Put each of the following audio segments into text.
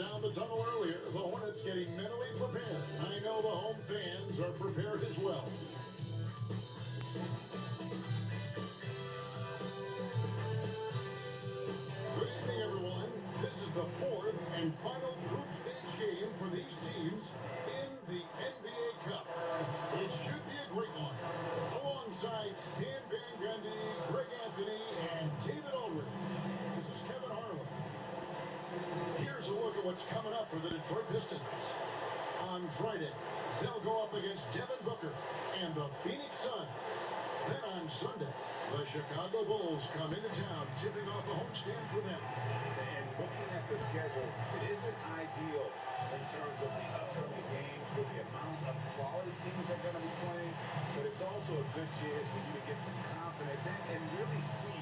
down the tunnel earlier. The Hornets getting mentally prepared. I know the home fans are prepared as well. Good evening, everyone. This is the fourth and final group stage game for these teams in the NBA Cup. It should be a great one. Alongside Stan Van Gundy, Greg Anthony, and David Aldridge. This is Kevin Harlan. Here's a look at what's coming up for the Detroit Pistons. On Friday, they'll go up against Devin Booker and the Phoenix Suns. Then on Sunday, the Chicago Bulls come into town, tipping off the homestand for them. And looking at the schedule, it isn't ideal in terms of the upcoming games with the amount of quality teams they're going to be playing, but it's also a good chance for you to get some confidence and really see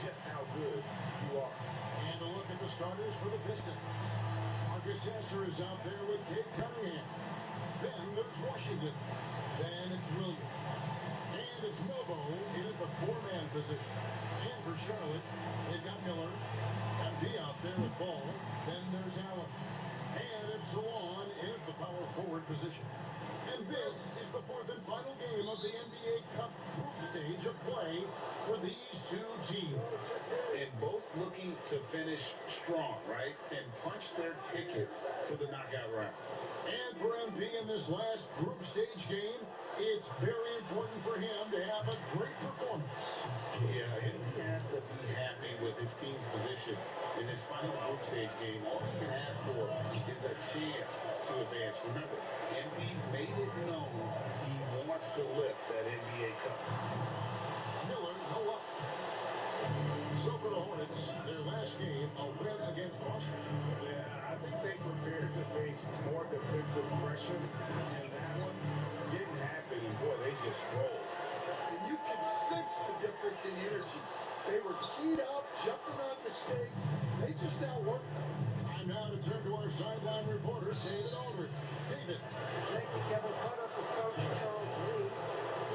just how good you are. And a look at the starters for the Pistons. Marcus Sasser is out there with Cade Cunningham. Then there's Washington. Then it's Williams. And it's Mobo in at the four-man position. And for Charlotte, they've got Miller. MD out there with Ball. Then there's Allen. And it's Zawan in at the power forward position. And this is the fourth and final game of the NBA Cup group stage of play for these two teams. And both looking to finish strong, right? And punch their ticket to the knockout round. And for MP in this last group stage game, it's very important for him to have a great performance. Yeah, and he has to be happy with his team's position in this final group stage game. All he can ask for is a chance to advance. Remember, MP's made it known he wants to lift that NBA Cup. Miller, no luck. So for the Hornets, their last game, a win against Washington. Yeah, I think they prepared to face more defensive pressure, and that one didn't happen, and boy, they just rolled. And you can sense the difference in energy. They were keyed up, jumping on mistakes. They just outworked them. Time now to turn to our sideline reporter, David Aldridge. David. Thank you, Kevin. Caught up with Coach Charles Lee.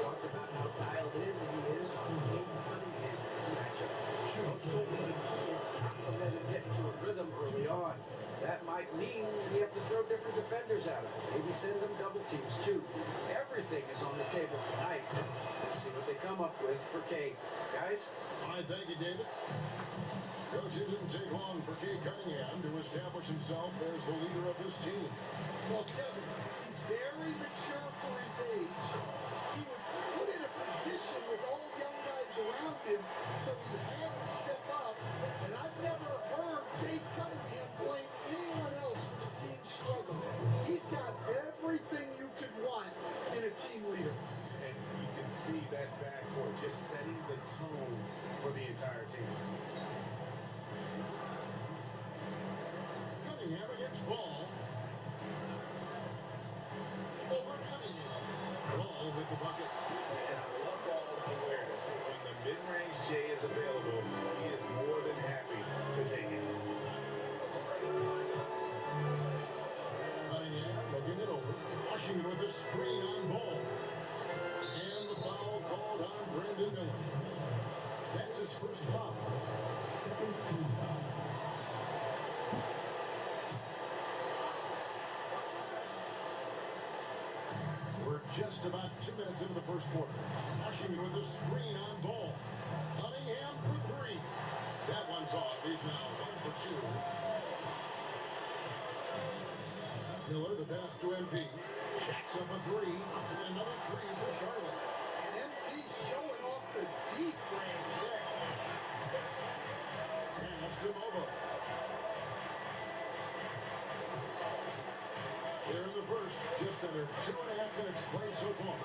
Talked about how dialed in he is to Cade Cunningham in this matchup. Coach told me the key is not to let him get into a rhythm early on. That might mean you have to throw different defenders at him. Maybe send them double teams, too. Everything is on the table tonight. Let's see what they come up with for Cade. Guys? All right, thank you, David. Coach, it didn't take long for Cade Cunningham to establish himself as the leader of this team. Well, Kevin, he's very mature for his age. He was put in a position with all young guys around him, so he had to step up. And I've never heard Cade Cunningham blame anyone else for the team's struggle. He's got everything you could want in a team leader. And you can see that backcourt just setting the tone for the entire team. Cunningham against Ball. Over Cunningham. Ball with the bucket. And I love Ball's awareness. When the mid-range J is available, he is more than happy to take it. Cunningham looking it over. Washington with the screen on Ball. And the foul called on Brandon Miller. That's his first foul. Second team foul. We're just about 2 minutes into the first quarter. Washington with the screen on Ball. Cunningham for three. That one's off. He's now 1 for 2. Miller, the pass to MP. Jacks up a three. And another three for Charlotte. And MP's showing off the deep range there. Pass to Mobo. Here in the first, just under 2.5 minutes played so far.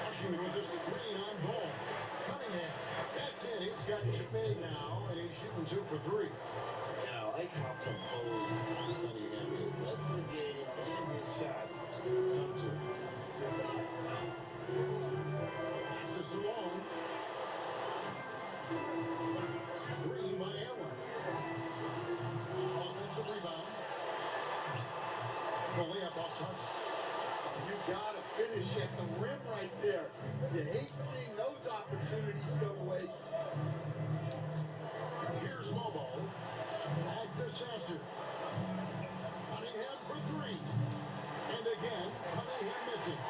Washington with the screen on Ball. Cunningham. That's it. He's got two made now, and he's shooting 2 for 3. And I like how composed Cunningham is. That's the game and his shots come to. Pass to Salone. Screen by Allen. Offensive rebound. The layup off target. You gotta finish at the rim right there. You hate seeing those opportunities go to waste. Here's small ball. Back to Sasser. Cunningham for three. And again, Cunningham missing.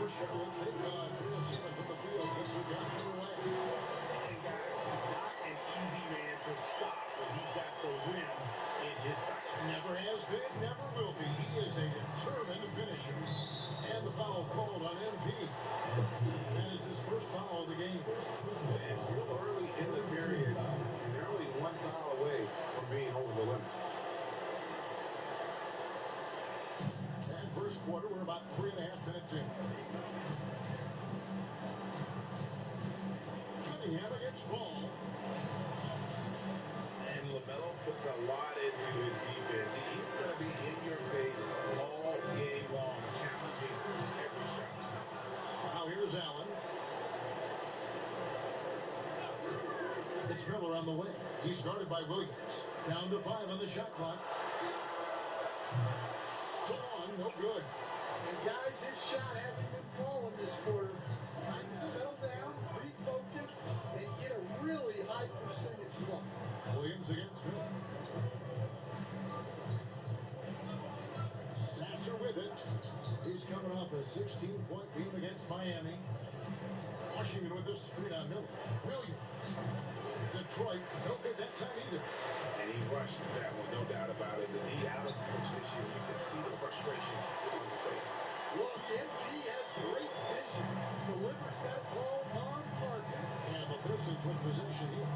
For Charlotte, they've gone 3 of 7 from the field since we got underway. And guys, he's not an easy man to stop when he's got the rim in his sights. Never has been, never will be. He is a determined finisher. And the foul called on MP. That is his first foul of the game. And it's still early in the period, and they're only 1 foul away from being over the limit. And first quarter, we're about 3.5 minutes in. Cunningham against Ball. And LaMelo puts a lot into his defense. He's going to be in your face all game long, challenging every shot. Now here's Allen. It's Miller on the way. He's guarded by Williams. Down to 5 on the shot clock. So on, no good. And guys, his shot hasn't been falling this quarter. Time to settle down, refocus, and get a really high percentage look. Williams against Miller. Sasser with it. He's coming off a 16-point game against Miami. Washington with this screen on Miller. Williams. Detroit, no good that time either. And he rushed that one, no doubt about it. The knee out of position, you can see the frustration on his face. Look, MP has great vision. Delivers that ball on target. And the Pistons with possession here.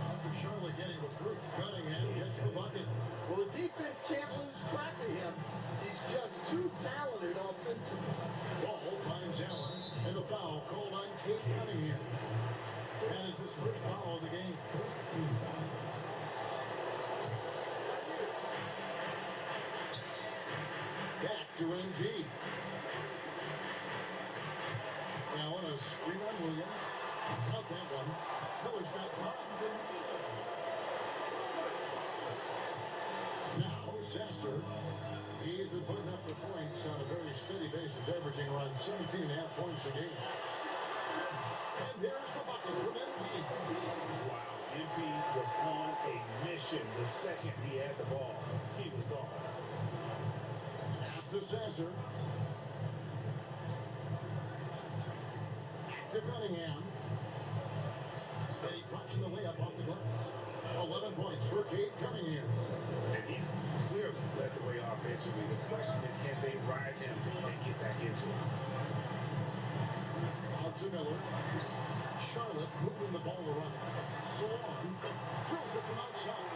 After Charlotte getting the free, Cunningham gets the bucket. Well, the defense can't lose track of him. He's just too talented offensively. Ball finds Allen, and the foul called on Kate Cunningham. That is his first foul of the game. Back to NG. Allen, a screen on Williams. Caught that one. Miller's got caught. Now, Sasser. He's been putting up the points on a very steady basis, averaging around 17.5 points a game. And there's the bucket from MP. Wow, MP was on a mission the second he had the ball. He was gone. Pass to Sasser. Back to Cunningham. And he drops in the way up off the glass. 11 points for Cade Cunningham. And he's clearly led the way offensively. The question is, can they ride him and get back into it? Out to Miller. Charlotte moving the ball around. Salon drills it from outside.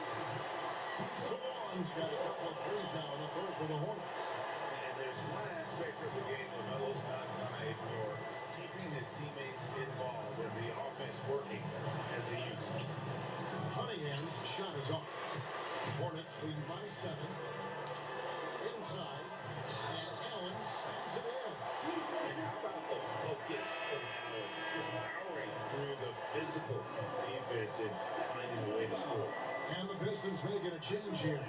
Salon's got a couple of threes now in the first for the Hornets. And there's one aspect of the game LaMelo's not going to ignore, keeping his teammates involved and the offense working as they used to. Cunningham's shot is off. Hornets leading by 7. Inside. And Allen slams it in. And how about the focus control? Just powering through the physical defense and finding a way to score. And the Pistons making a change here.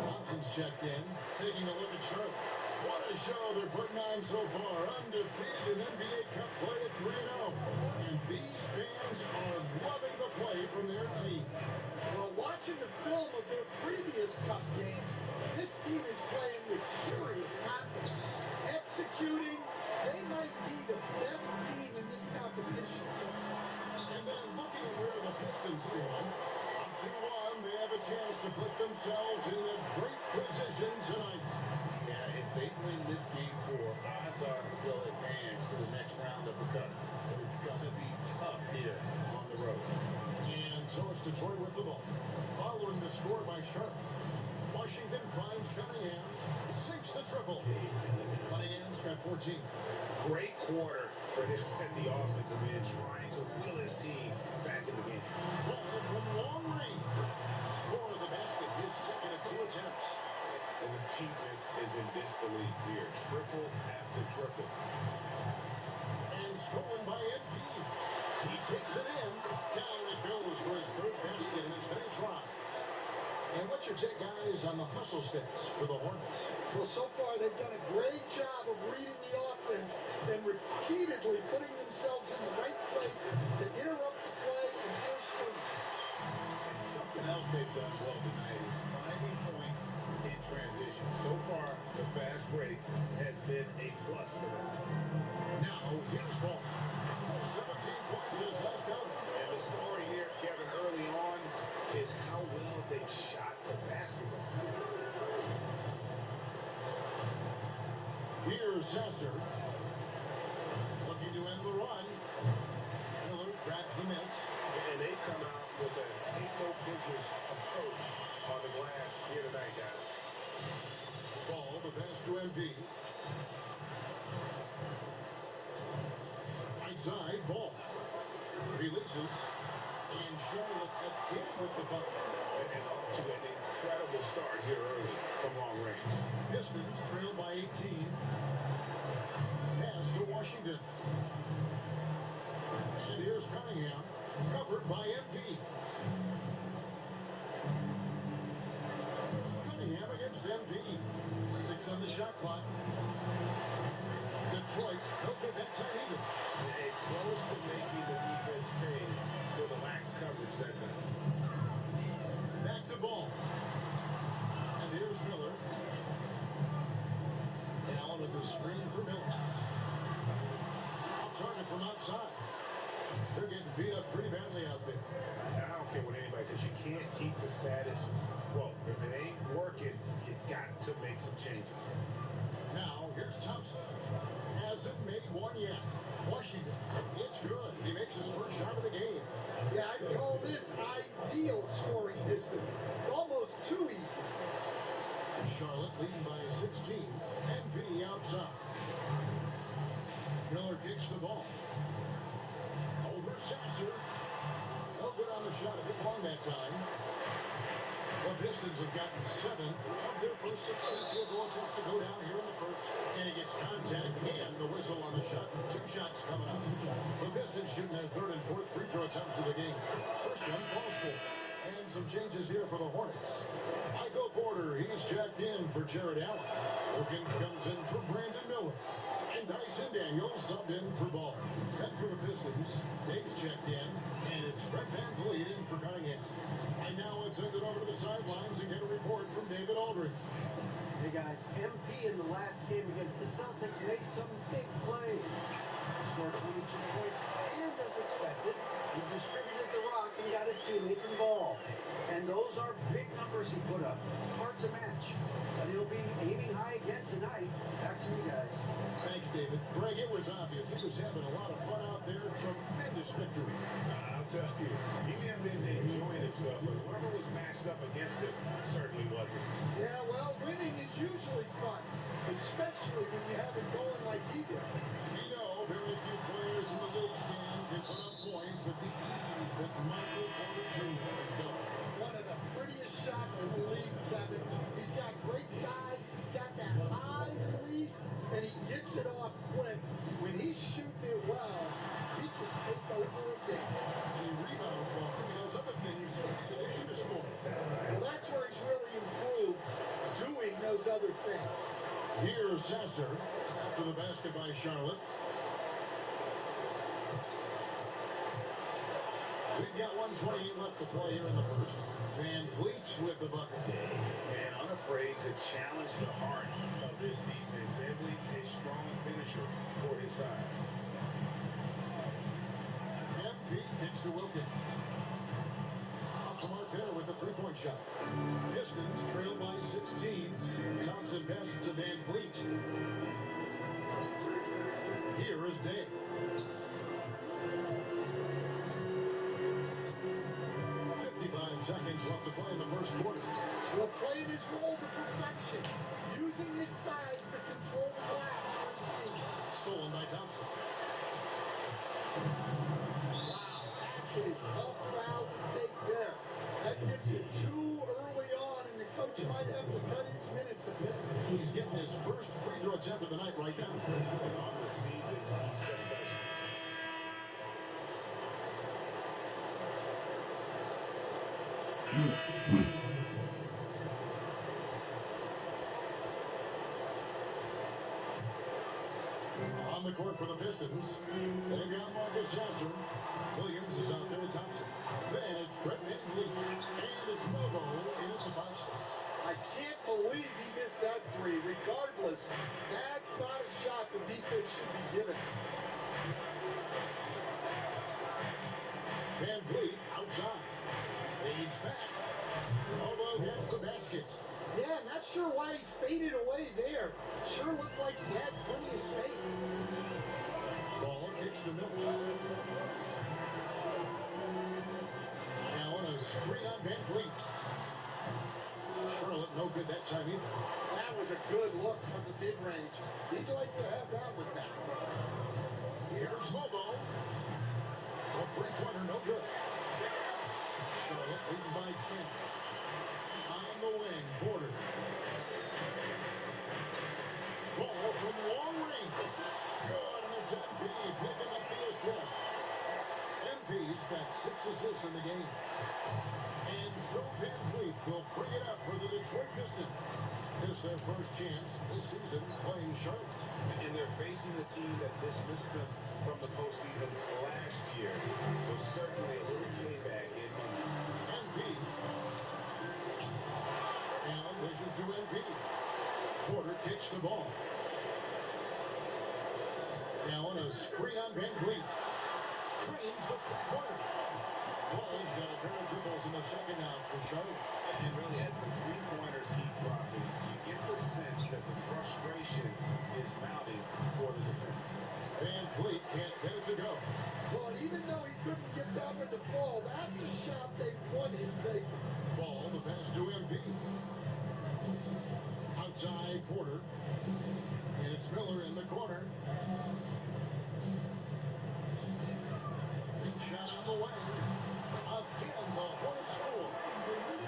Thompson's checked in, taking a look at Charlotte. What a show they're putting on so far. Undefeated in NBA Cup play at 3-0. And these fans are loving the play from their team. Well, watching the film of their previous Cup game, this team is playing with serious confidence. Executing, they might be the best team in this competition. And then looking at where the Pistons stand, up 2-1, they have a chance to put themselves in a great position tonight. Yeah, if they win this game 4, odds are they'll advance to the next round of the Cup. But it's going to be tough here on the road. And so it's Detroit with the ball. Following the score by Charlotte. Washington finds Cunningham, sinks the triple. Cunningham's got 14. Great quarter for him at the offensive end, trying to will his team back in the game. Ball from long range. Score of the basket, his second of 2 attempts. And the defense is in disbelief here. Triple after triple. And stolen by MP. He takes it in. Down it goes for his 3rd basket in as many tries. And what's your take, guys, on the hustle stats for the Hornets? Well, so far they've done a great job of reading the offense and repeatedly putting themselves in the right place to interrupt the play and force turnovers. And Something else they've done well tonight is finding points in transition. So far, the fast break has been a plus for them. Now, here's ball. 17 points is last out. And the story here, Kevin, early on is how well they shot the basketball. Here's Sasser. Looking to end the run. Miller grabs the miss. And they come out with a take-no-business approach on the glass here tonight, guys. Ball, the pass to MP. Right side, ball. Releases. And Charlotte again with the bucket. And off to an incredible start here early from long range. Pistons trail by 18. Pass to Washington. And here's Cunningham, covered by MP. Cunningham against MP. 6 on the shot clock. Detroit, no good that time either. They're close to making the defense pay for the lax coverage that time. Back to ball. And here's Miller. Allen with the screen for Miller. Off target from outside. They're getting beat up pretty badly out there. I don't care what anybody says. You can't keep the status quo. If it ain't working, you got to make some changes. Now, here's Thompson. Hasn't made one yet. Washington, it's good. He makes his first shot of the game. Yeah, I call this ideal scoring distance. It's almost too easy. Charlotte leading by 16. NP outside. Miller kicks the ball. Over Sasser. No good on the shot. A bit long that time. The Pistons have gotten 7 of their first 16 field goal attempts to go down here in the first. And he gets contact and the whistle on the shot. 2 shots coming up. The Pistons shooting their 3rd and 4th free throw attempts of the game. First one falls for. And some changes here for the Hornets. Michael Porter, he's checked in for Jared Allen. Wilkins comes in for Brandon Miller. And Dyson Daniels subbed in for Ball. And for the Pistons, Dave's checked in. And it's Fred VanVleet in for Cunningham. And now let's send it over to the sidelines and get a report from David Aldridge. Hey guys, MP in the last game against the Celtics made some big plays. Scored 22 points, and as expected, he distributed the rock and got his teammates involved. And those are big numbers he put up. Hard to match. But he'll be aiming high again tonight. Back to you guys. Thanks, David. Greg, it was obvious. He was having a lot of fun out there. Tremendous victory. I'll tell you, he may have been enjoying himself, but whoever was matched up against him certainly wasn't. Yeah, well, winning is usually fun, especially when you have it going like he did. You know, very few players in the league stand can put up points with the ease that Michael Porter Jr. does. One of the prettiest shots in the league, Kevin. He's got great size, he's got that high release, and he gets it off quick. When he's shooting it well, he can take over a game. And he rebounds well, too. He does other things in addition to scoring. Well, that's where he's really improved, doing those other things. Here's Sasser after the basket by Charlotte. We've got 1:28 left to play here in the first. VanVleet with the bucket. And unafraid to challenge the heart of this defense. VanVleet's a strong finisher for his side. MP kicks to Wilkins. Off the mark there with the three-point shot. Pistons trail by 16. Thompson passes to VanVleet. Here is Day. 55 seconds left to play in the first quarter. Well, playing his role to perfection, using his size to control the glass for his team. Stolen by Thompson. Wow, that's a tough foul to take there. That gives it too early on, and the coach might have to cut his minutes a bit. He's getting his first free throw attempt of the night right now. And on the season, he's just On the court for the Pistons, they've got Marcus Sasser. Williams is out there with Thompson. Then it's Fred VanVleet. And it's Mobo in at the 5 spot. I can't believe he missed that three. Regardless, that's not a shot the defense should be giving. Van Vliet outside. Fades back. Mobo gets the basket. Yeah, not sure why he faded away there. Sure looked like he had plenty of space. Ball kicks to Miller. Now on a screen on Van Vliet. Charlotte no good that time either. That was a good look from the mid-range. He'd like to have that one back. Here's Mobo. A three-pointer, no good. Charlotte leading by 10. On the wing, Porter. Ball from long range. Good, and it's MP picking up the assist. MP's got 6 assists in the game. And so Van Vliet will bring it up for the Detroit Pistons. This is their first chance this season playing Charlotte. And they're facing the team that dismissed them from the postseason last year. So certainly a little payback in mind. MP. Allen dishes to MP. Porter kicks the ball. Allen a screen on Van Vliet. Trains the three-pointer. Ball's got a pair of dribbles in the second half for Charlotte. And really, as the three-pointers keep dropping, you get the sense that the frustration is mounting for the defense. Van Vliet can't get it to go. Well, even though he couldn't get that one to fall, that's a shot they want him taking. Ball, the pass to MP. Outside Porter. And it's Miller in the corner. Big shot on the way. Again, the Hornets score.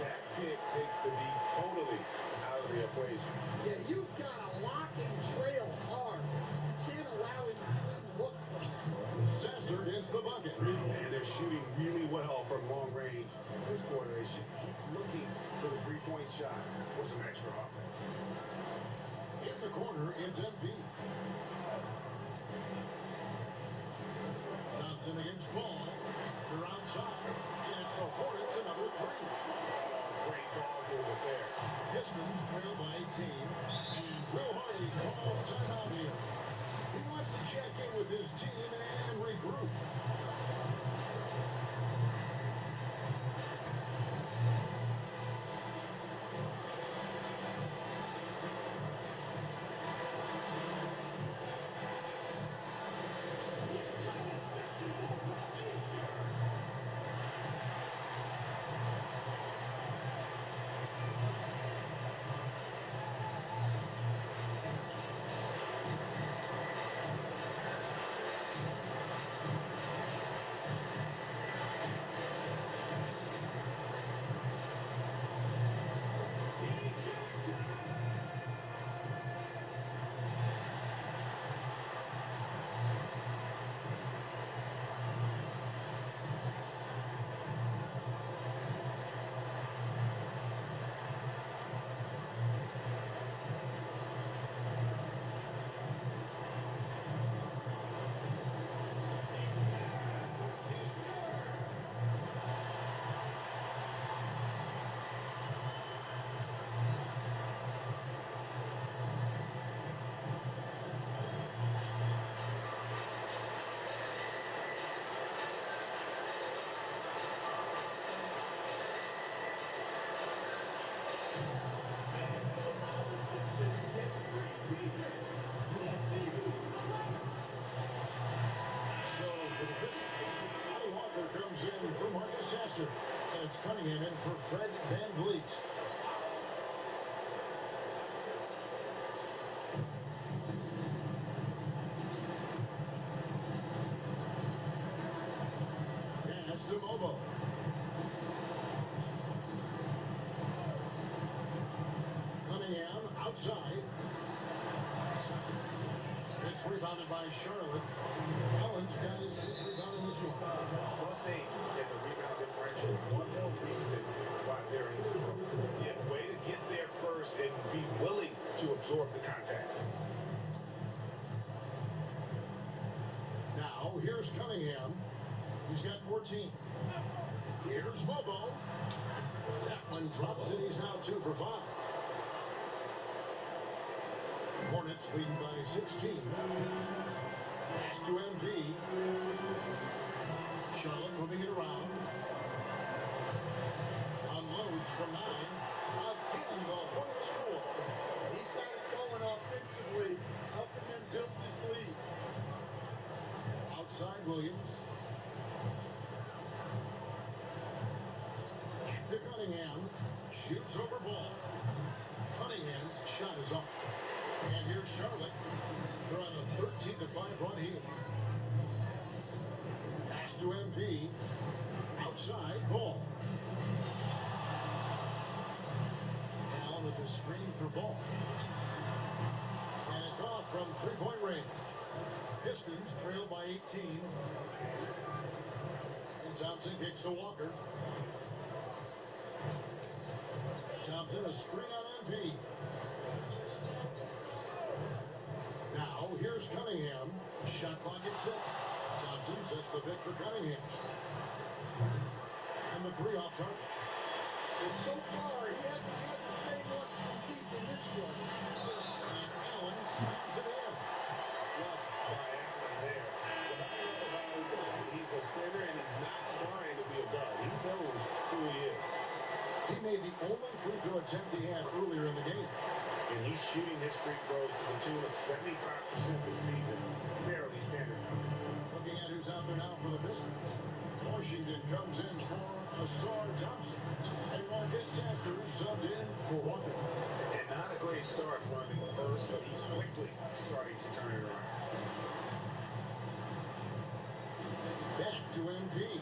That pick takes the D totally out of the equation. Yeah, you've got to lock and trail hard. You can't allow him to clean look from that. Sasser gets the bucket. And they're shooting really well from long range this quarter. They should keep looking for the three-point shot for some extra offense. In the corner, it's MP. Johnson against Ball. They're outside. And it's the Hornets, another three. Great ball movement there. Pistons trail by 18. And Will Hardy calls timeout here. He wants to check in with his team and regroup. And it's Cunningham in for Fred Van Vliet. Pass to Mobo. Cunningham outside. It's rebounded by Charlotte. Allen's got his fifth rebound in this one. Plus 8 in the rebound differential. One more reason why they're in control. Yeah, way to get there first and be willing to absorb the contact. Now, here's Cunningham. He's got 14. Here's Mobo. That one drops and he's now 2 for 5. Hornets leading by 16. Pass to MP. Charlotte moving it around. Unloads from 9. Again, the Hornets score. He's got it going offensively, helping them build this lead. Outside Williams. Back to Cunningham. Shoots over ball. Cunningham's shot is off. And here's Charlotte. They're on a 13-5 run here. Pass to MP. Outside ball. Allen with the screen for ball. And it's off from three-point range. Pistons trail by 18. And Thompson kicks to Walker. Thompson a screen on MP. Now here's Cunningham. Shot clock at 6. Thompson sets the pick for Cunningham. And the 3 off target. And so far, he hasn't had the same look from deep in this one. And Allen slams it in. Plus, by Allen there. He's a center and he's not trying to be a guard. He knows who he is. He made the only free throw attempt he had earlier in the game. And he's shooting his free throws to the tune of 75% this season. Fairly standard. Looking at who's out there now for the Pistons. Washington comes in for Asar Thompson. And Marcus Sasser subbed in for Walker. And not a great start for him in the first, but he's quickly starting to turn it around. Back to MP.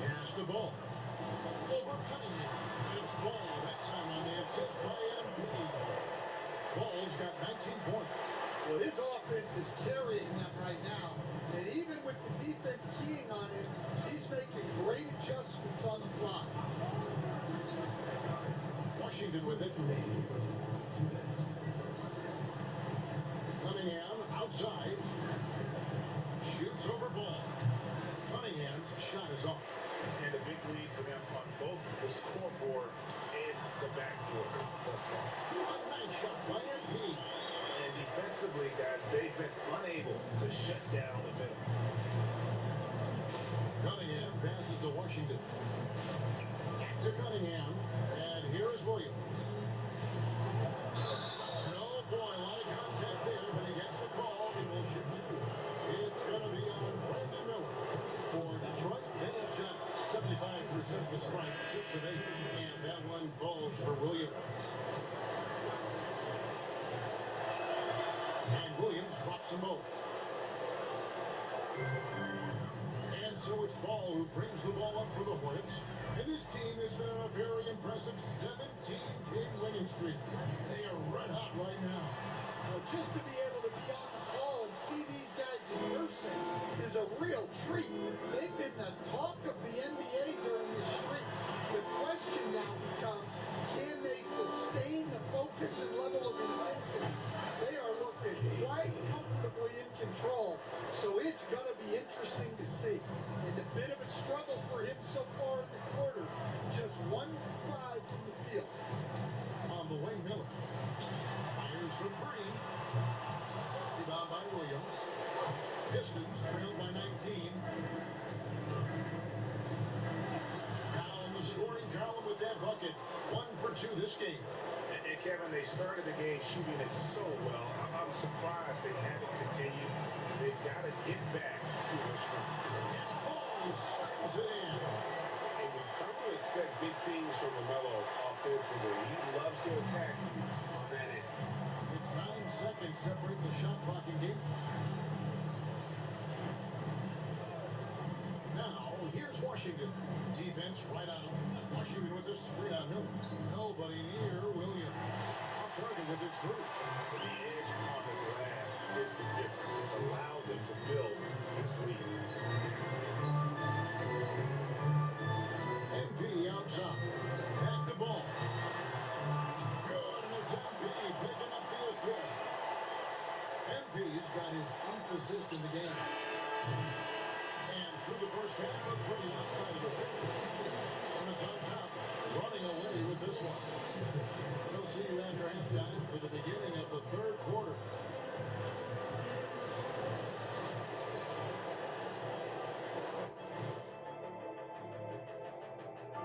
Pass the ball. Over Cunningham. It's Ball that time on the assist by MP. Ball's got 19 points. Well, his offense is carrying them right now. And even with the defense keying on him, he's making great adjustments on the fly. Washington with it. Cunningham outside. Shoots over Ball. Cunningham's shot is off. And a big lead for them on both the scoreboard and the backboard thus far. A nice shot by MP. And defensively, guys, they've been unable to shut down the middle. Cunningham passes to Washington. Back to Cunningham. And here is Williams. And oh boy, a lot of contact there, but he gets the call and will shoot 2. It's going to be on Brandon Miller. For Detroit, they have shot 75% of the strike, 6 of 8. And that one falls for Williams. And Williams drops them both. And so it's Ball who brings the ball up for the Hornets. And this team has been on a very impressive 17-game winning streak. They are red hot right now. Well, just to be able to be on the call and see these guys in person is a real treat. They've been the talk of the NBA during this streak. The question now becomes, can they sustain the focus and level of intensity? They are looking quite comfortably in control, so it's going to be interesting to see. And a bit of a struggle for him so far in the quarter, just 1 for 5 from the field. On the way, Miller fires for 3. Rebound by Williams. Pistons trailed by 19. Now in the scoring column with that bucket. 1 for 2 this game. And Kevin, they started the game shooting it so well. I'm surprised they haven't continued. They've got to get back to their strength. And Ball slams it in. And we come to expect big things from LaMelo offensively. He loves to attack you on that end. It's 9 seconds separating the shot clock in game. Now, here's Washington. Defense right out. Washington with the screen on Miller. Nobody near Williams. Off target with this through. The edge on the glass is the difference. It's allowed them to build this lead. MP outside. Back to Ball. Good, and it's MP picking up the assist. MP's got his 8th assist in the game. this one. We'll see you after halftime for the beginning of the third quarter.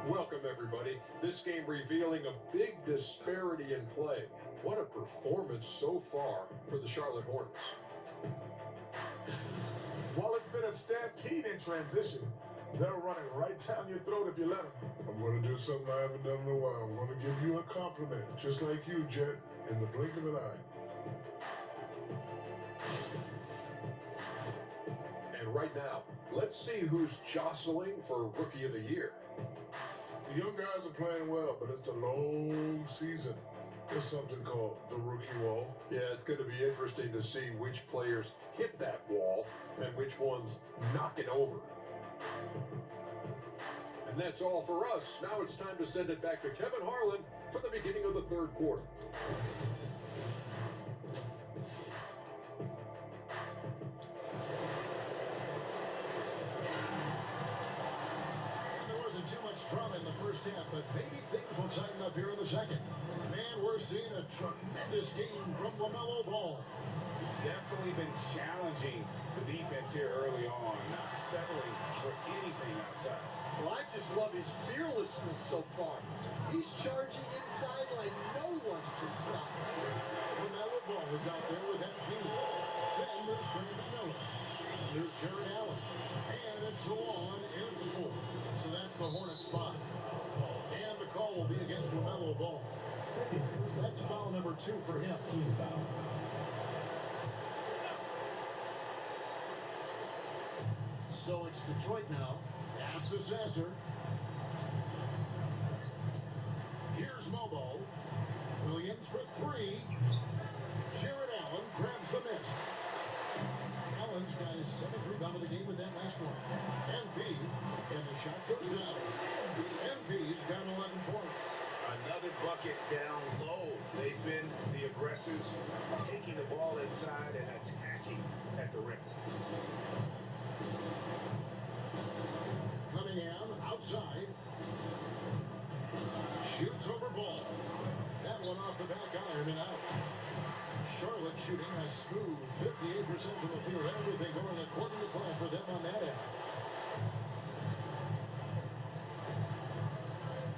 Welcome, everybody. This game revealing a big disparity in play. What a performance so far for the Charlotte Hornets. While it's been a stampede in transition, they're running right down your throat if you let them. I'm going to do something I haven't done in a while. I'm going to give you a compliment, just like you, Jet, in the blink of an eye. And right now, let's see who's jostling for Rookie of the Year. The young guys are playing well, but it's a long season. There's something called the rookie wall. Yeah, it's going to be interesting to see which players hit that wall and which ones knock it over. And that's all for us. Now it's time to send it back to Kevin Harlan for the beginning of the third quarter. There wasn't too much drama in the first half, but maybe things will tighten up here in the second. Man, we're seeing a tremendous game from LaMelo Ball. Definitely been challenging the defense here early on, not settling for anything outside. Well, I just love his fearlessness so far. He's charging inside like no one can stop him. LaMelo Ball is out there with MP. Then there's Brandon Miller. There's Jared Allen. And it's Salon in the four. So that's the Hornets' 5. And the call will be against LaMelo Ball. That's foul number 2 for him. Team foul. So it's Detroit now. Pass to Sasser. Here's Mobo. Williams for 3. Jared Allen grabs the miss. Allen's got his 7th rebound of the game with that last one. MP, and the shot goes down. MP's got 11 points. Another bucket down low. They've been the aggressors, taking the ball inside and attacking at the rim. Cunningham outside. Shoots over Ball. That one off the back iron and out. Charlotte shooting a smooth 58% from the field. Everything going according to plan for them on that end.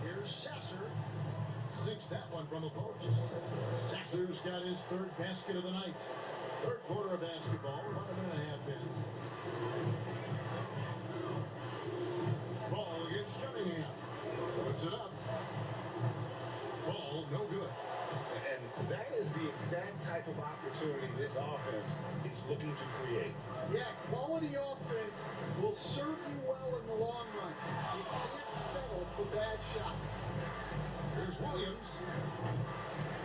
Here's Sasser. Sinks that one from the post. Sasser's got his 3rd basket of the night. Third quarter of basketball, about a minute and a half in. Ball against Cunningham. Puts it up. Ball no good. And that is the exact type of opportunity this offense is looking to create. Yeah, quality offense will serve you well in the long run. You can't settle for bad shots. Here's Williams.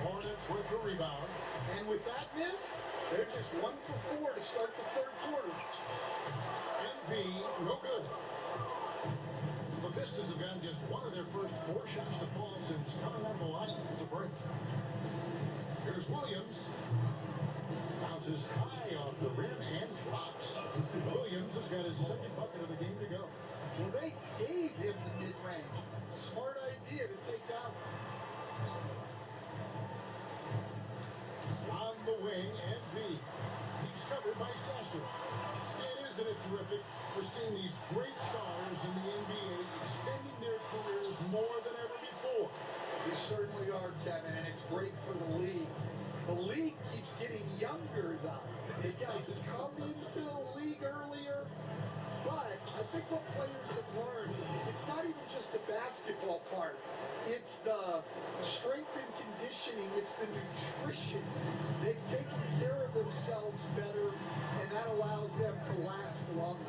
Hornets with the rebound. And with that miss, they're just 1 for 4 to start the third quarter. MP, no good. The Pistons have gotten just one of their first 4 shots to fall since coming on the line to break. Here's Williams. Bounces high off the rim and drops. Williams has got his 2nd bucket of the game to go. Well, they gave him the mid-range. Smart idea to take that one. On the wing, MP. He's covered by Sasser. And isn't it terrific? We're seeing these great stars in the NBA extending their careers more than ever before. They certainly are, Kevin, and it's great for the league. The league keeps getting younger, though. These guys come into the league earlier, but I think what players have learned, it's not even just the basketball part. It's the strength and conditioning. It's the nutrition. They've taken care of themselves better, and that allows them to last longer.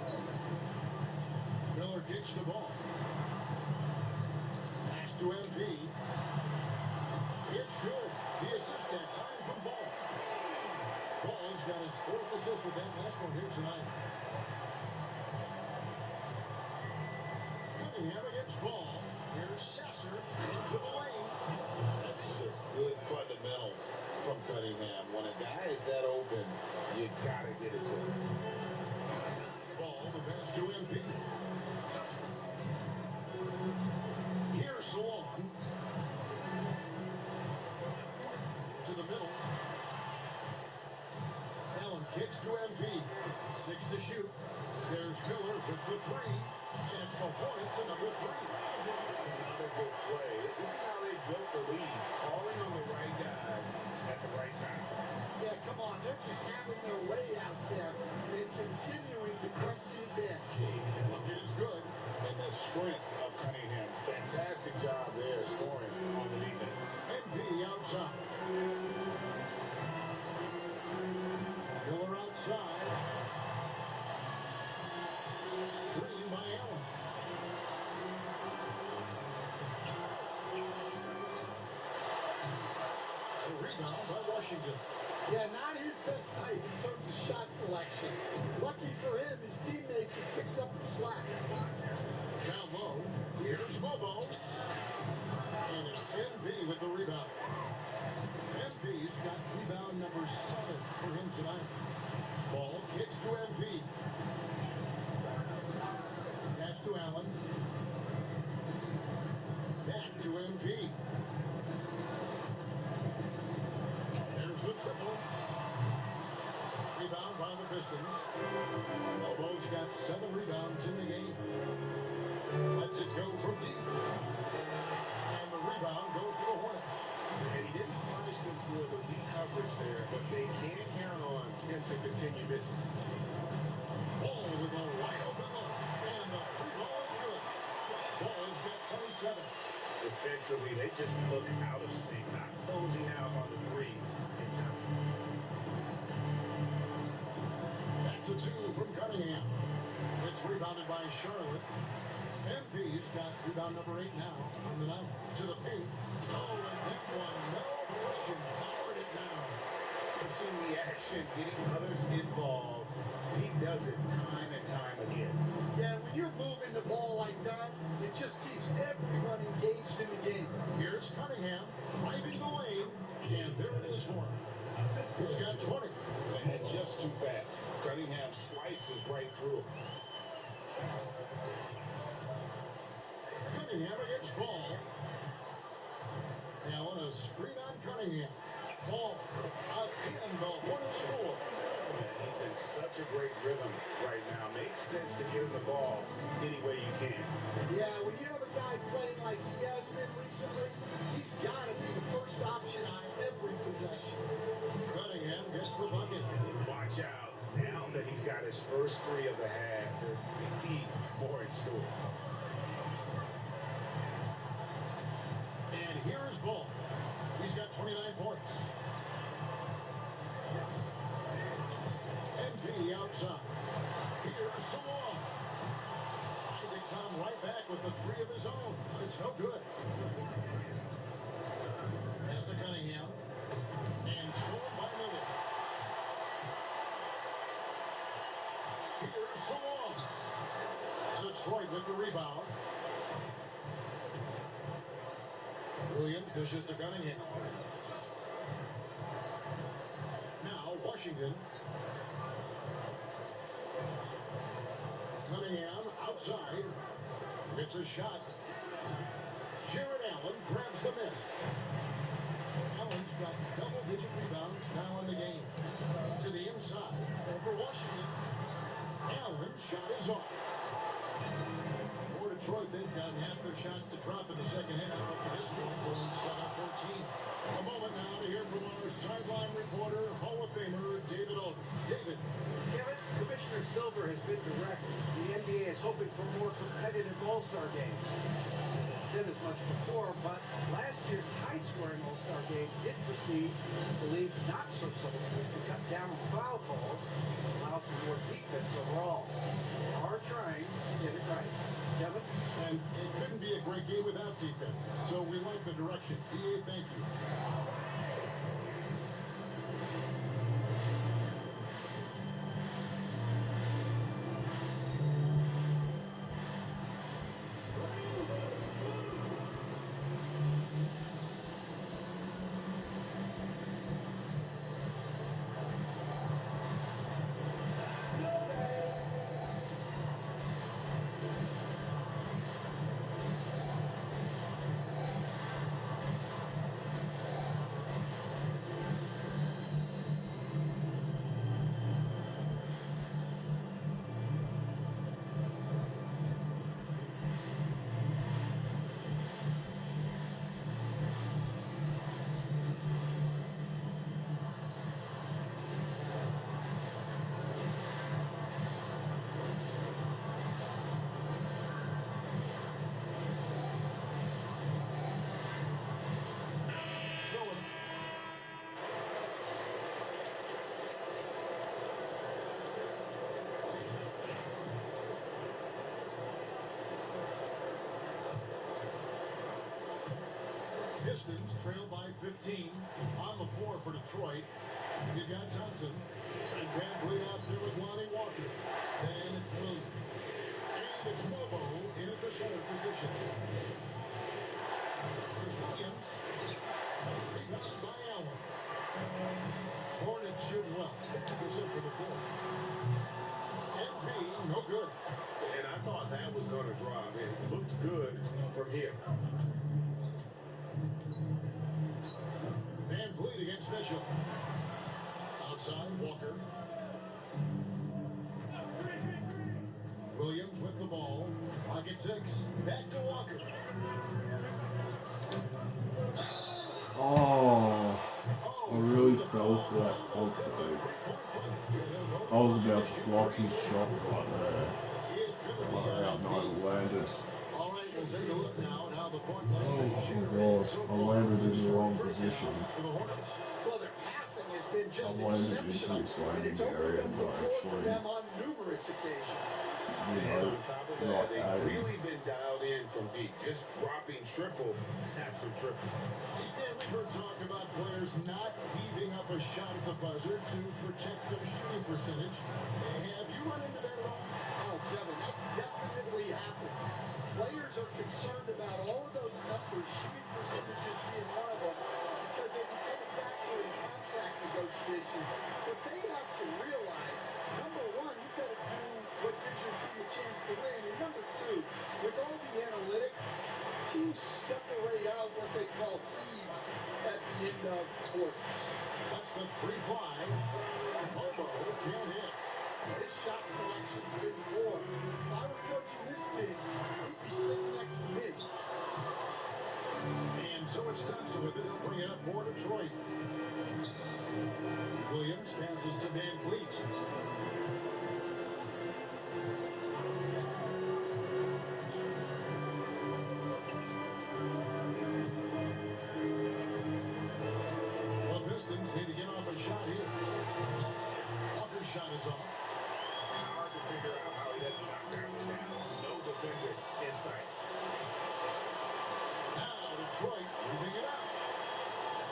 Miller kicks the ball. Pass to MP. It's good. The assist that time from Ball. Ball's got his 4th assist with that last one here tonight. Cunningham against Ball. Here's Sasser into the lane. That's just good fundamentals from Cunningham. When a guy is that open, you gotta get it to him. Ball, the pass to MP. Here's Salon. 6 to shoot. There's Miller with the three. And it's the Hornets another three. Another good play. This is how they built the lead, calling on the right guys at the right time. Yeah, come on. They're just having their way out there and continuing to press the advantage. Bucket is good. And the strength of Cunningham. Fantastic job there scoring on the defense. MP outside. Miller outside. Green by Allen. A rebound by Washington. Yeah, not his best night in terms of shot selection. Lucky for him, his teammates have picked up the slack. Down low. Here's Mobo. And it's MV with the rebound. MV's got rebound number 7 for him tonight. Ball kicks to MP. Pass to Allen. Back to MP. There's the triple. Rebound by the Pistons. Mobo's got 7 rebounds in the game. Lets it go from deep. And the rebound goes to the Hornets. And he didn't punish them for the weak coverage there, but they can't count on him to continue missing. Ball with a wide open look. And the free ball is good. Ball's got 27. Defensively, they just look out of sync, not closing out on the threes in time. That's a 2 from Cunningham. It's rebounded by Charlotte. MP's got rebound number 8 now on the night. To the paint. Oh, and that one, no question, powered it down. We're seeing the action, getting others involved. He does it time and time again. Yeah, when you're moving the ball like that, it just keeps everyone engaged in the game. Here's Cunningham driving the lane. And there it is for him. He's got 20. And just too fast. Cunningham slices right through him. Cunningham against Ball. Allen a screen on Cunningham. Ball out in the Hornets score. He's in such a great rhythm right now. Makes sense to give him the ball any way you can. Yeah, when you have a guy playing like he has been recently, he's got to be the first option on every possession. Cunningham gets the bucket. Watch out. Now that he's got his first 3 of the half, there may be more in store. And here's Ball. He's got 29 points. NP outside. Here's Salon. Trying to come right back with the 3 of his own, but it's no good. Pass to Cunningham. And stolen by Miller. Here's Salon. Detroit with the rebound. Williams dishes to Cunningham. Now Washington. Cunningham outside. Gets a shot. Jared Allen grabs the miss. Allen's got double-digit rebounds now in the game. To the inside. Over Washington. Allen's shot is off. For Detroit, they've gotten half their shots to drop in the second half. Up to this point, going 7-14. A moment now to hear from our sideline reporter, Hall of Famer David Aldridge. David. Kevin, Commissioner Silver has been direct. The NBA is hoping for more competitive All-Star games. I've said as much before, but last year's high-scoring All-Star game did proceed the league's not-so-subtle move to cut down on foul calls and allow for more defense overall. They are trying to get it right. Kevin? And it couldn't be a great game without defense. So we like the direction. DA, thank you. Pistons trail by 15. On the floor for Detroit, you got Johnson. And Van Vliet out there with Lonnie Walker. Then it's Williams. And it's Lobo in at the center position. There's Williams. Rebounded by Allen. Hornets shooting well. 50% for the floor. MP, no good. And I thought that was going to drop. It looked good from here. Van Vliet against Mitchell. Outside, Walker. Williams with the ball. Clock at 6. Back to Walker. Oh, I really fell for that post play. I was about to block his shot right there. But I landed. All right, we'll take a look now at how the point Oh my god, I landed in the wrong position. for the Hornets. Well, their passing has been I just landed into exceptional, his and landing it's opened area, up the but floor for actually, them on numerous occasions. you And know, on top of not that, they've adding. really been dialed in from deep, just dropping triple after triple. Stan, we've heard talk about players not heaving up a shot at the buzzer to protect their shooting percentage. Have you run into that at all? Oh, Kevin, that definitely happens. Players are concerned about all of those numbers, shooting percentages being one of them, because they become a factor in contract negotiations. But they have to realize, number one, you've got to do what gives your team a chance to win. And number two, with all the analytics, teams separate out what they call heaves at the end of quarters. That's the free fly. Lobo can't hit. His shot selection's been poor. If I were coaching this team, he'd be sitting next to me. And so it's Johnson with it. He'll bring it up for Detroit. Williams passes to Van Vliet. Well, Pistons need to get off a shot here. Walker's shot is off. Hard to figure out how he doesn't knock that one down. No defender in sight. Now Detroit moving it out.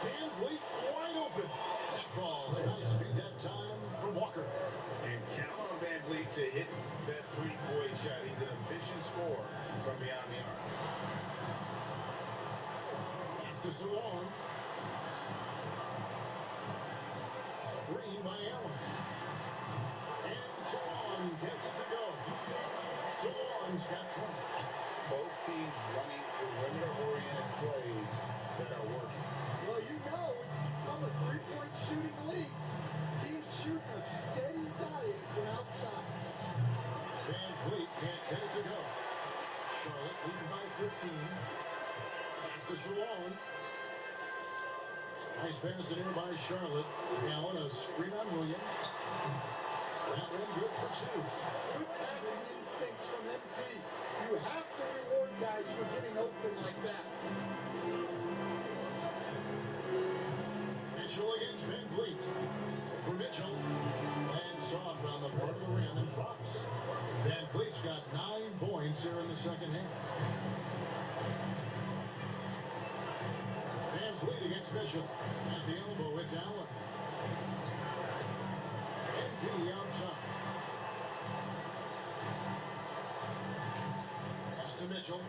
Van Vliet wide open. That falls. Nice feed that time from Walker. And count on Van Vliet to hit that three-point shot. He's an efficient scorer from beyond the arc. Pass to Salon. Green by Allen. And Salon gets it to go. Salon's got 20. Both teams running perimeter-oriented plays that are working. Well, you know it's become a three-point shooting league. Teams shooting a steady diet from outside. Van Vliet can't get it to go. Charlotte leading by 15. Pass to Salon. Nice pass in here by Charlotte. Allen, a screen on Williams. That one good for 2. Good passing instincts from MP. You have to reward guys for getting open like that. Mitchell against Van Vliet. For Mitchell. And soft on the part of the rim and drops. Van Vliet's got 9 points here in the second half. Van Vliet against Mitchell. At the elbow, it's Allen. NP outside. Pass to Mitchell.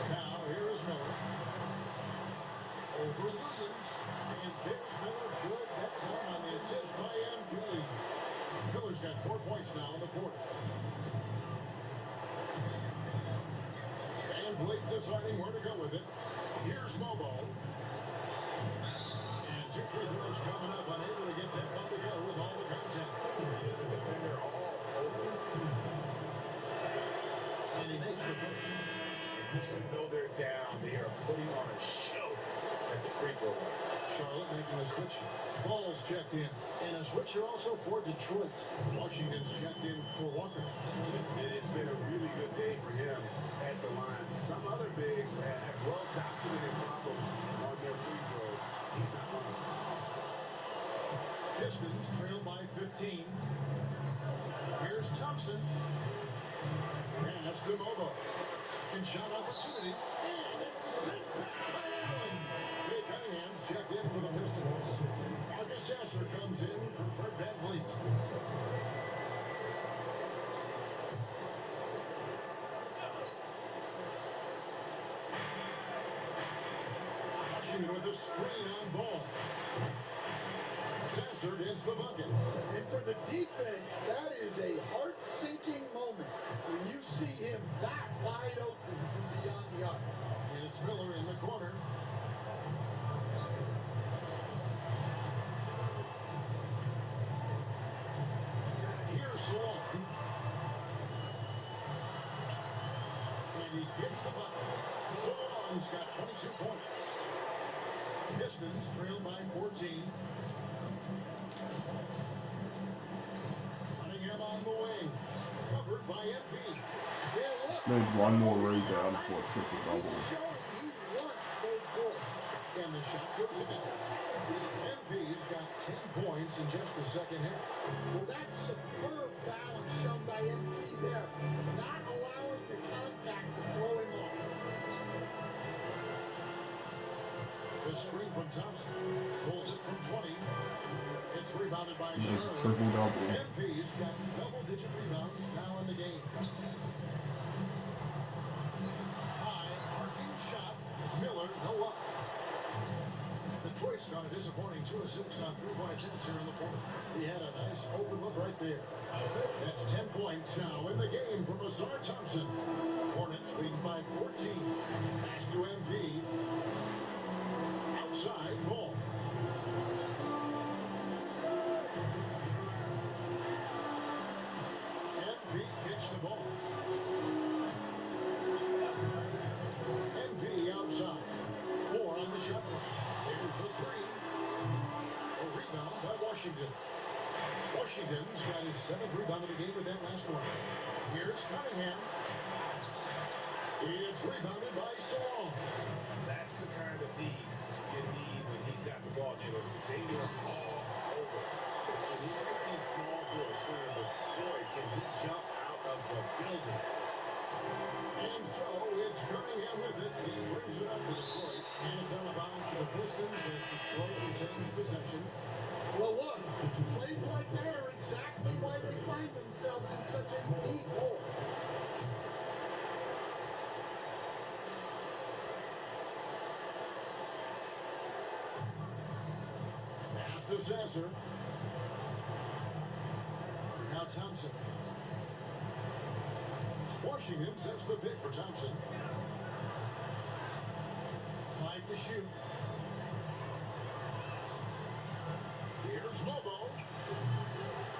Now, here is Miller. Over Williams. And there's Miller good that time on the assist by MP. Miller's got 4 points now in the quarter. Van Vliet deciding where to go with it. Here's Mobo. And 2 free throws coming up. Unable to get that one to go with all the contact. There's a defender all over. And he makes the first. Even though they're down, they are putting on a show at the free throw line. Charlotte making a switch. Ball's checked in. And a switch here also for Detroit. Washington's checked in for Walker. And it's been a really good day for him at the line. Some other bigs have well-documented problems on their free throws. He's not one of them. Pistons trail by 15. Here's Thompson. And that's to Mobo. Second shot opportunity. And it's sent back by Allen. Marcus Sasser comes in for Fred VanVleet. Washington with a screen on ball. Sasser gets the bucket. And for the defense, that is a heart-sinking moment when you see him that wide open from beyond the arc. It's Miller in the corner. Here's Salon. And he gets the bucket. Salon's got 22 points. Pistons trail by 14. Cunningham on the wing. Covered by MP. Just needs one more rebound for a triple-double. He wants those goals. And the shot goes in. MP's got 10 points in just the second half. Well, that's superb balance shown by MP there. Not allowing the contact to throw him off. The screen from Thompson. Pulls it from 20. It's rebounded by Nice Sherwood. triple-double. MP's got double-digit rebounds now in the game. High, arcing shot. Miller, no up. Detroit's got a disappointing 2 of 6 on three-point attempts here in the fourth. He had a nice open look right there. That's 10 points now in the game from Azar Thompson. Hornets leading by 14. Pass to MP. Outside ball. MP gets the ball. MP outside. 4 on the shot clock. There's the 3. A rebound by Washington. Washington's got his 7th rebound of the game with that last one. Here's Cunningham. It's rebounded by Salon. That's the kind of D you need when he's got the ball. They were all over. And he might be small for a center, but boy, can he jump out of the building. And so it's Cunningham with it. He brings it up to Detroit. And it's out of bounds to the Pistons as Detroit retains possession. Well, look, plays like that are exactly why they find themselves in such a deep hole. Pass to Sasser. Now Thompson. Washington sets the pick for Thompson. 5 to shoot. Here's Lobo.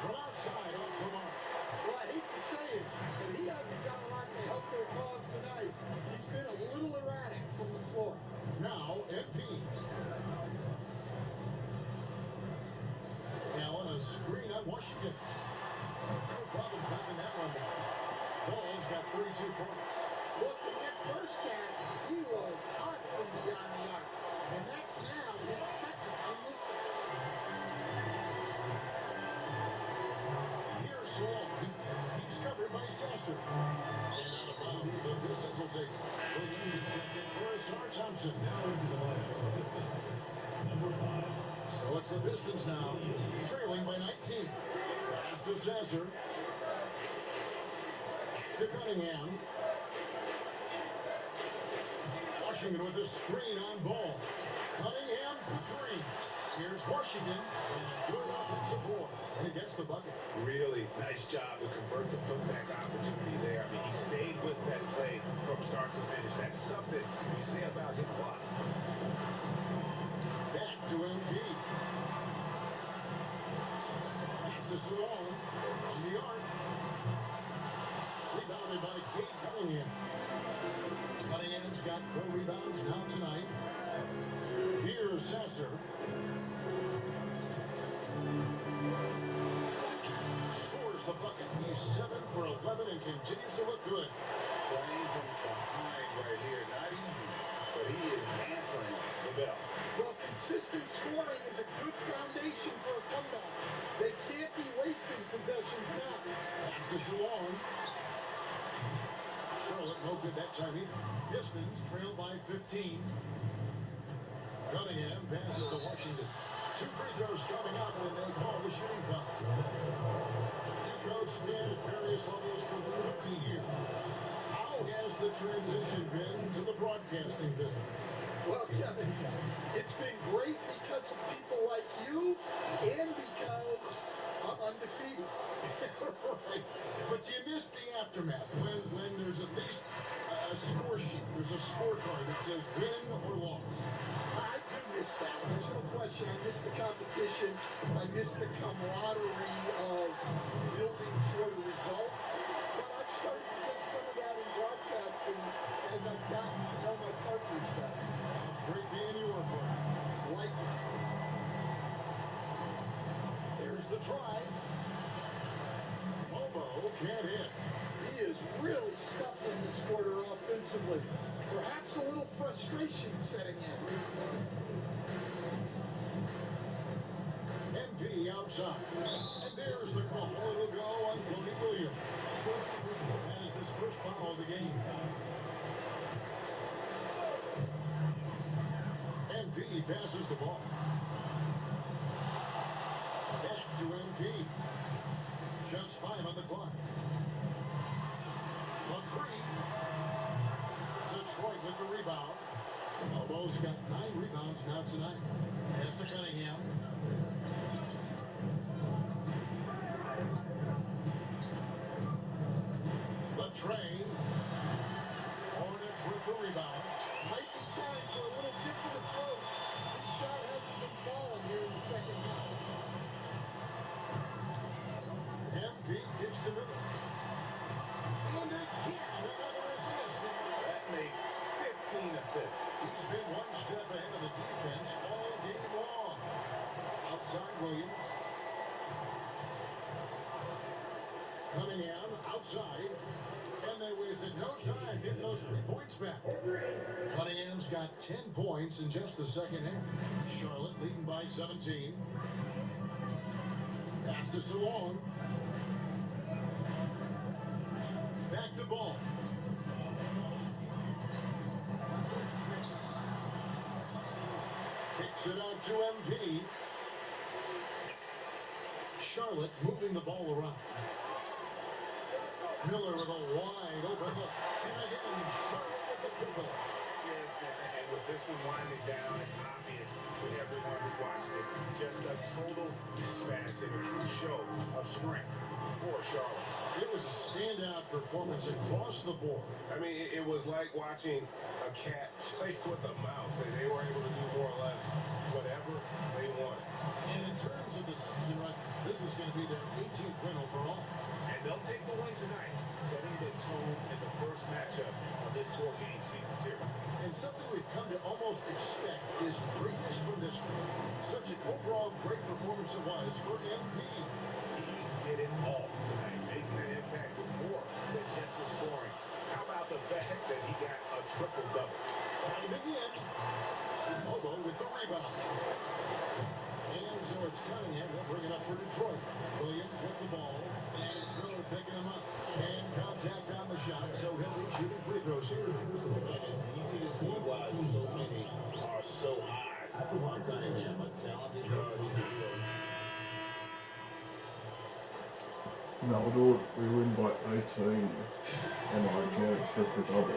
From outside off the mark. Well, I hate to say it, but he hasn't done a lot to help their cause tonight. He's been a little erratic from the floor. Now MP. Allen a screen on Washington. No problem knocking that one down. Ball's got 32 points. Look, in that first half, he was hot from beyond the arc. And that's now his second in this half. Here's Salon. He's covered by Sasser. And out of bounds, the Pistons will take it. Williams is checked in for Azar Thompson. So it's the Pistons now, trailing by 19. Pass to Sasser. To Cunningham. Washington with a screen on ball. Cunningham for 3. Here's Washington, and a good offensive board, and he gets the bucket. Really nice job to convert the putback opportunity there. I mean, he stayed with that play from start to finish. That's something we say about him a lot. Back to MP. Pass to Salon from the arc. Rebounded by Cade Cunningham. Cunningham's got 4 rebounds now tonight. Here's Sasser. Scores the bucket. He's 7 for 11 and continues to look good. Playing from behind right here. Not easy, but he is answering the bell. Well, consistent scoring is a good foundation for a comeback. They can't be wasting possessions now. After Salon. Charlotte no good that time either. Pistons trail by 15. Cunningham passes to Washington. 2 free throws coming up, and they call the shooting foul. You coached Dan at various levels for the rookie year. How has the transition been to the broadcasting business? Well, Kevin, it's been great because of people like you and because I'm undefeated. Right. But you missed the aftermath when there's at least a score sheet. There's a scorecard that says win or loss. I do miss that. There's no question. I miss the competition. I miss the camaraderie of building toward a result. But I've started to get some of that in broadcasting as I've gotten to know my partners better. It's great being your partner. Like it. There's the drive. Momo can't hit. He is really scuffling this quarter offensively. Perhaps a little frustration setting in. MP outside. And there's the call. It'll go on Cody Williams. That is his first foul of the game. MP passes the ball. Back to MP. Just 5 on the clock. On 3. Detroit with the rebound. Almost got 9 rebounds now tonight. Pass to Cunningham. The train. Hornets with the rebound. Might be time for a little different approach. This shot hasn't been falling here in the second half. MP gets the middle. And again, another assist. That makes 15 assists. He's been one step ahead of the defense all game long. Outside Williams. Cunningham outside. And they wasted no time getting those 3 points back. Cunningham's got 10 points in just the second half. Charlotte leading by 17. Pass to Salone. Back to ball. Kicks it out to MP. Charlotte moving the ball around. Miller with a wide open look. And again, Charlotte with the triple. Yes, and with this one winding down, it's obvious to everyone who watched it. Just a total mismatch and a true show of strength for Charlotte. It was a standout performance across the board. I mean, it was like watching a cat play with a mouse. They were able to do more or less whatever they wanted. And in terms of the season run, this is going to be their 18th win overall. And they'll take the win tonight, setting the tone in the first matchup of this 4-game season series. And something we've come to almost expect is greatness from this group. Such an overall great performance it was for MP. He did it all tonight, making an impact with more than just the scoring. How about the fact that he got a triple-double? Diving in. Mobo with the rebound. And so it's Cunningham. They'll bring it up for Detroit. Williams with the ball. And it's Miller picking him up. And contact on the shot, so he'll be shooting free throws here. And it's easy to see why so many are so high on Cunningham. A talented guard who can do it. No, we win by 18 and I get a triple double.